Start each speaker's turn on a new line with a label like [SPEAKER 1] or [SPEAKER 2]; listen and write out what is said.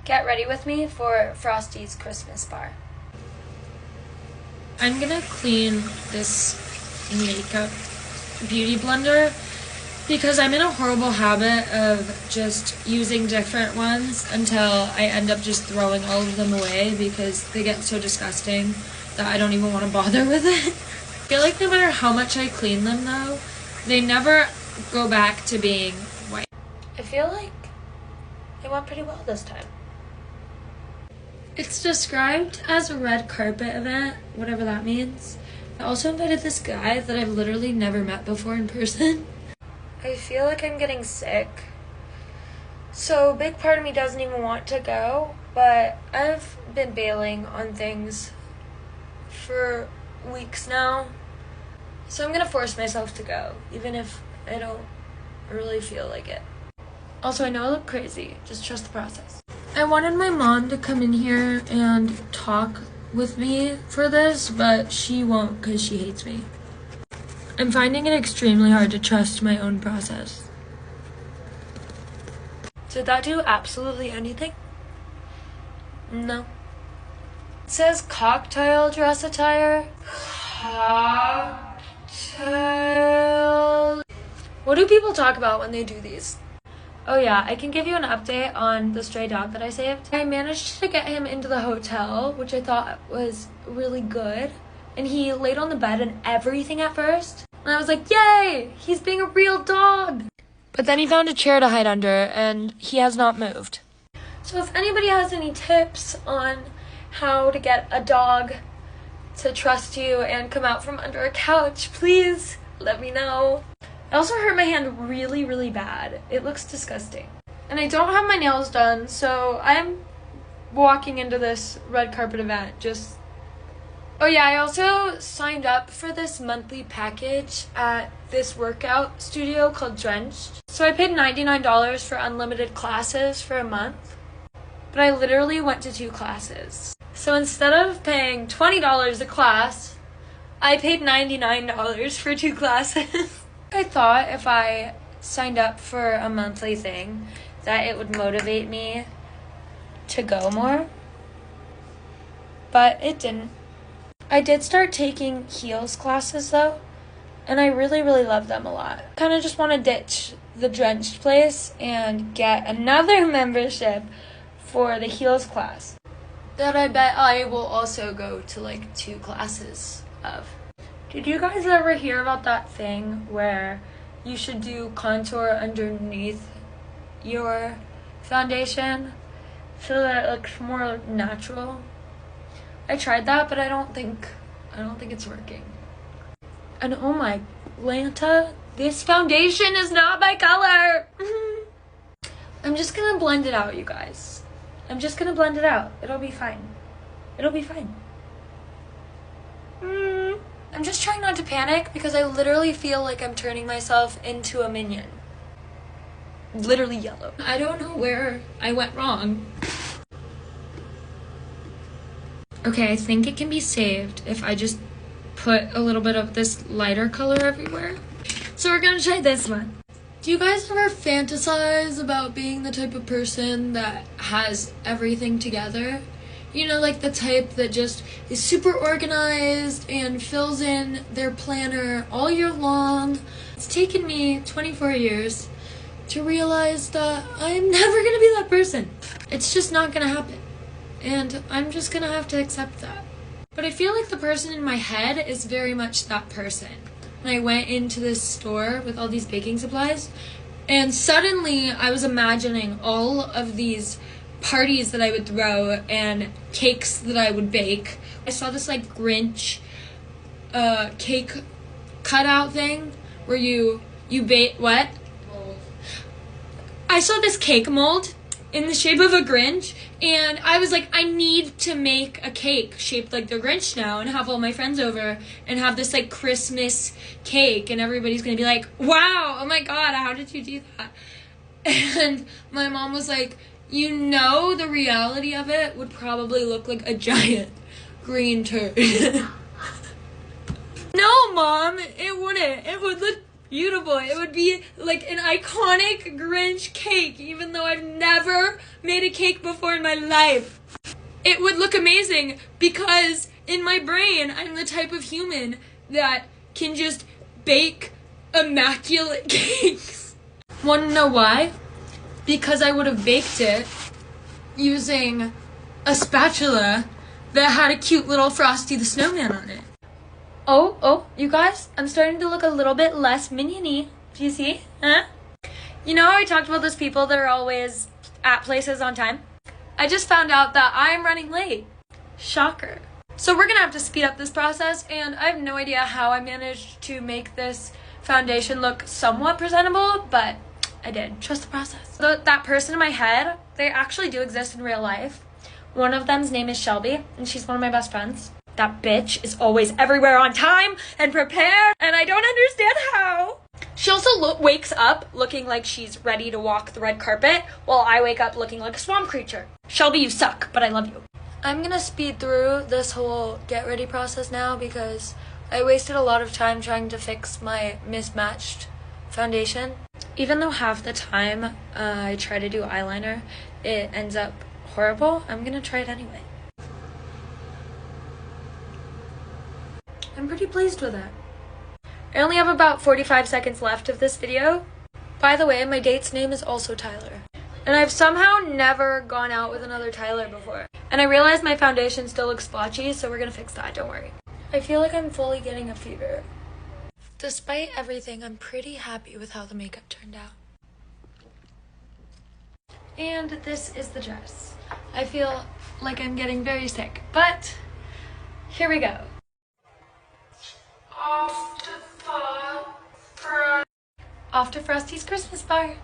[SPEAKER 1] Get ready with me for Frosty's Christmas bar. I'm gonna clean this makeup beauty blender because I'm in a horrible habit of just using different ones until I end up just throwing all of them away because they get so disgusting that I don't even want to bother with it. I feel like no matter how much I clean them though, they never go back to being white. I feel like it went pretty well this time. It's described as a red carpet event, whatever that means. I also invited this guy that I've literally never met before in person. I feel like I'm getting sick. So a big part of me doesn't even want to go, but I've been bailing on things for weeks now. So I'm gonna force myself to go, even if I don't really feel like it. Also, I know I look crazy, just trust the process. I wanted my mom to come in here and talk with me for this, but she won't because she hates me. I'm finding it extremely hard to trust my own process. Did that do absolutely anything? No. It says cocktail dress attire. Cocktail. What do people talk about when they do these? Oh yeah, I can give you an update on the stray dog that I saved. I managed to get him into the hotel, which I thought was really good. And he laid on the bed and everything at first. And I was like, yay, he's being a real dog. But then he found a chair to hide under and he has not moved. So if anybody has any tips on how to get a dog to trust you and come out from under a couch, please let me know. I also hurt my hand really, really bad. It looks disgusting. And I don't have my nails done, so I'm walking into this red carpet event just... Oh yeah, I also signed up for this monthly package at this workout studio called Drenched. So I paid $99 for unlimited classes for a month. But I literally went to 2 classes. So instead of paying $20 a class, I paid $99 for 2 classes. I thought if I signed up for a monthly thing that it would motivate me to go more, but it didn't. I did start taking heels classes though, and I really, really love them a lot. Kind of just want to ditch the Drenched place and get another membership for the heels class that I bet I will also go to like 2 classes of. Did you guys ever hear about that thing where you should do contour underneath your foundation so that it looks more natural? I tried that, but I don't think it's working. And oh my Lanta, this foundation is not my color. I'm just gonna blend it out, you guys. I'm just gonna blend it out. It'll be fine. It'll be fine. I'm just trying not to panic because I literally feel like I'm turning myself into a minion. Literally yellow. I don't know where I went wrong. Okay, I think it can be saved if I just put a little bit of this lighter color everywhere. So we're gonna try this one. Do you guys ever fantasize about being the type of person that has everything together? You know, like the type that just is super organized and fills in their planner all year long. It's taken me 24 years to realize that I'm never gonna be that person. It's just not gonna happen. And I'm just gonna have to accept that. But I feel like the person in my head is very much that person. And I went into this store with all these baking supplies, and suddenly I was imagining all of these parties that I would throw and cakes that I would bake. I saw this like Grinch cake cutout thing where you bake what? Mold. I saw this cake mold in the shape of a Grinch, and I was like, I need to make a cake shaped like the Grinch now and have all my friends over and have this like Christmas cake, and everybody's gonna be like, wow, oh my god, how did you do that? And my mom was like, you know, the reality of it would probably look like a giant green turd. No, Mom, it wouldn't. It would look beautiful. It would be like an iconic Grinch cake, even though I've never made a cake before in my life. It would look amazing because in my brain, I'm the type of human that can just bake immaculate cakes. Want to know why? Because I would have baked it using a spatula that had a cute little Frosty the Snowman on it. Oh, you guys, I'm starting to look a little bit less minion-y. Do you see? Huh? You know how I talked about those people that are always at places on time? I just found out that I'm running late. Shocker. So we're gonna have to speed up this process, and I have no idea how I managed to make this foundation look somewhat presentable, but I did. Trust the process. That person in my head, they actually do exist in real life. One of them's name is Shelby, and she's one of my best friends. That bitch is always everywhere on time and prepared, and I don't understand how. She also wakes up looking like she's ready to walk the red carpet, while I wake up looking like a swamp creature. Shelby, you suck, but I love you. I'm gonna speed through this whole get ready process now because I wasted a lot of time trying to fix my mismatched foundation. Even though half the time I try to do eyeliner, it ends up horrible, I'm gonna try it anyway. I'm pretty pleased with it. I only have about 45 seconds left of this video. By the way, my date's name is also Tyler. And I've somehow never gone out with another Tyler before. And I realize my foundation still looks splotchy, so we're gonna fix that, don't worry. I feel like I'm fully getting a fever. Despite everything, I'm pretty happy with how the makeup turned out. And this is the dress. I feel like I'm getting very sick, but here we go. Off to Frosty's Christmas bar.